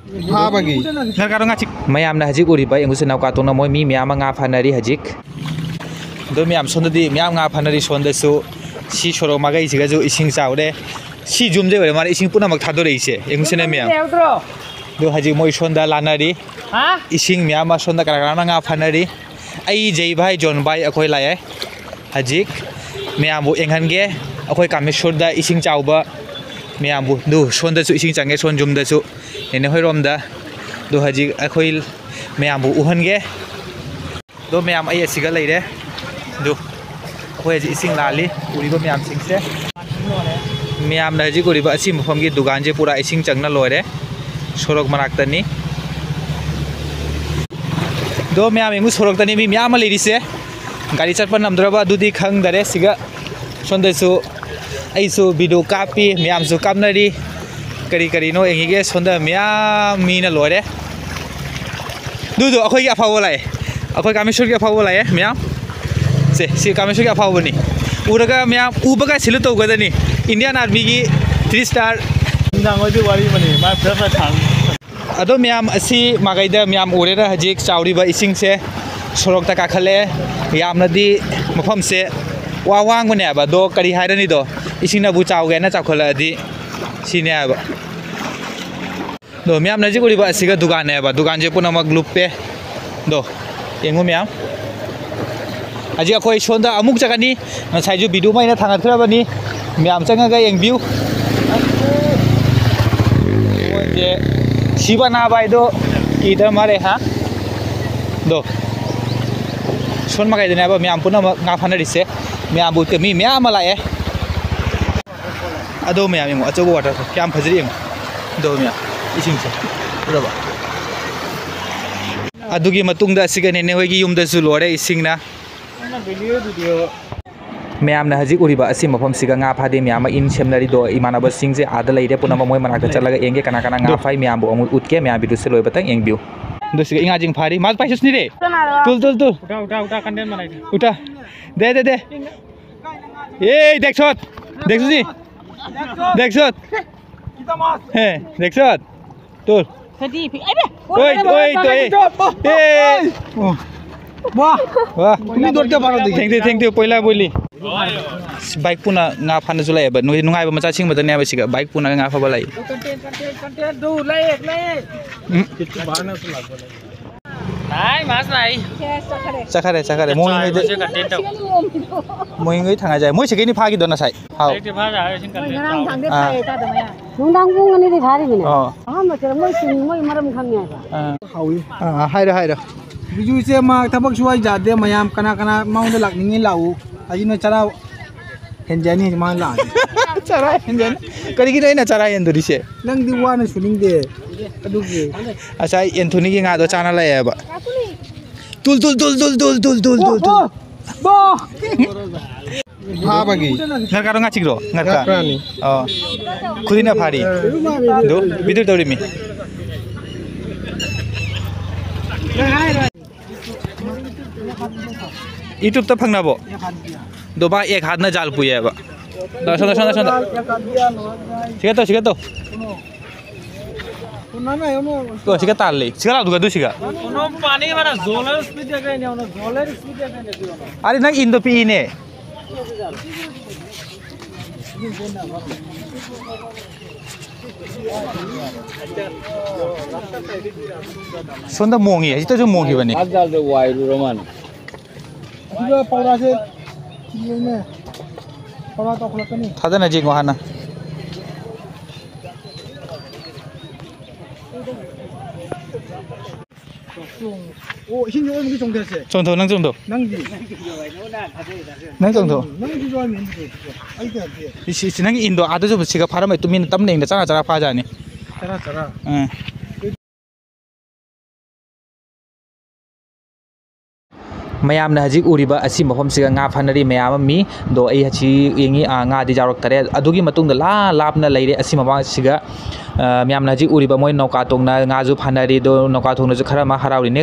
फाबगी नरकारो ngachi mayamna hajik uriba engusi nauka tongna moi mi miyama nga phanari hajik do miyam sondadi miyam nga phanari sondasu si sorok magai siga ju ising chawre si jumje bare mari ising puna mak thadore ise engusi na miyam do hajik moi sonda lanari ising miyama sonda karakana nga phanari ai jei bhai jon bhai akoi laye hajik miyam bu enghange akoi kameshwar da ising chawba miyam bu du sonda su ising change son jumda su ene hoi rom da do hajik akoi miyam bu uhange do miyam ai asiga leire do akoi hajik ising lali uriba miyam singse miyam na hajik uriba asi mafam gi dugan je pura ising changna loire sorok manak tani do miyam engu sorok tani mi miyam leiri se gari chatpa namdraba dudi khang dare siga sonda su ai su video kapi miyam su kamnari kari kari no engige sonda miyam mina loire du akoi ga fawo lai akoi kameshwar ga fawo lai miyam se si kameshwar ga fawo ni uraga miyam ubaga silu to gadani indian army gi 3 star nang oi wari mani ma phra thang ado miyam asi magaida miyam urera hajik chawri ba ising se sorok ta ka khale yamna di mafam se wa wang ne ba do kari hairani do ising na bu chaw ge na chakhola di sine ba do miyam na jikuri ba asiga dugan ne ba dugan je puna mak luppe do engu miyam aji akoi sonda amuk jagani na saiju bidu mai na thangat khra bani miyam changa ga eng view je sibana bai do ida mare ha do son magai dene ba miyam puna nga phanari se miyam bu ke mi miyam la e ado miyam emo acho water kyam phajri emo do miyam ising se uraba adugi matungda sigane ne hoigi yumda su lore ising na ma'am ने हजिक उरिबा असि मफम सिगा nga phade ma'am इन seminary दो इमानबा सिंग जे आदा लेide पुनम मोय मनाक चलगा एंगे कना कना nga phai ma'am बो अमु उतके ma'am Bidu से लोय बतंग एंग बिउ दो सिगा इंगा जिंग फारी माज पाइसस नि रे तुल तुल तुल उठा कंटेंट बनाइ उठा दे ए देखछत देखछी देखछत किता मास हे देखछत तुल खदी ओइ तो ए वाह वाह नि दोरते बारो थैंक यू पहिला बोली बाइक पुना nga फान जुलाय बा नुंगाय बा मचा सिंग बदने बा सिगा बाइक पुना nga फाबा लाई कंटेंट दो लाई कित बारना सु लागबो नाय मास नाय चखारे मोय दे मोय ngै थाङा जाय मोय सेकेनि फागि दना साइ हाउ सेकेनि फा जा सिंग कंटेंट थांदे फाय ता दमाया नुंदां बुंगनि दे फारि बिने आ मचर मोय सिंग मोय मरम खांया हाउइ हाइरा बिजु से मा थबक सुवाई जादे मयाम कना कना माउंद लाकनिंगे लाउ अजिनो चरा हेंजानी मा ला चरा हेंजानी करी की रेना चरा हेंदुरी से नंग दि वाना सुनिंग दे अदुगे अच्छा एंथोनी की nga do chana la ba tul बो फाबगी नरकारो ngachi ro नरका नि खुदिना फारी दो बिदु तोरी मी YouTube तो फंगना बो दोबा एक हाथ ना जाल पुए बा दर्शन सिगा तो तो सिगा ताल ले सिगा ला दुगा दु सिगा नो पानी मारा जोलर स्पीड देखे ने नो जोलर स्पीड देखे ने अरे नंग इंदो पी ने sonda mongi itu jo mongi bani azal de wai roman juga paura se ini paura to khla kani thada na ji gohana o hin jo mi jong de se jong do nang di nang jong do nang ji jo mi ai de si nang indo adu jo siga pharam tu min tam neng da chara pha ja ni chara मैम हजिक उरीबा असी मफम सिगा nga फानरी ma'am मी दो आई हची येंगी nga दि जारक तरे अदुगी मतुंग ला लापना लेरे असी मबा सिगा मैम हजिक उरीबा मोय नौका तोंगना nga जु फानरी दो नौका थोंनो जु खरा मा हरावरी ने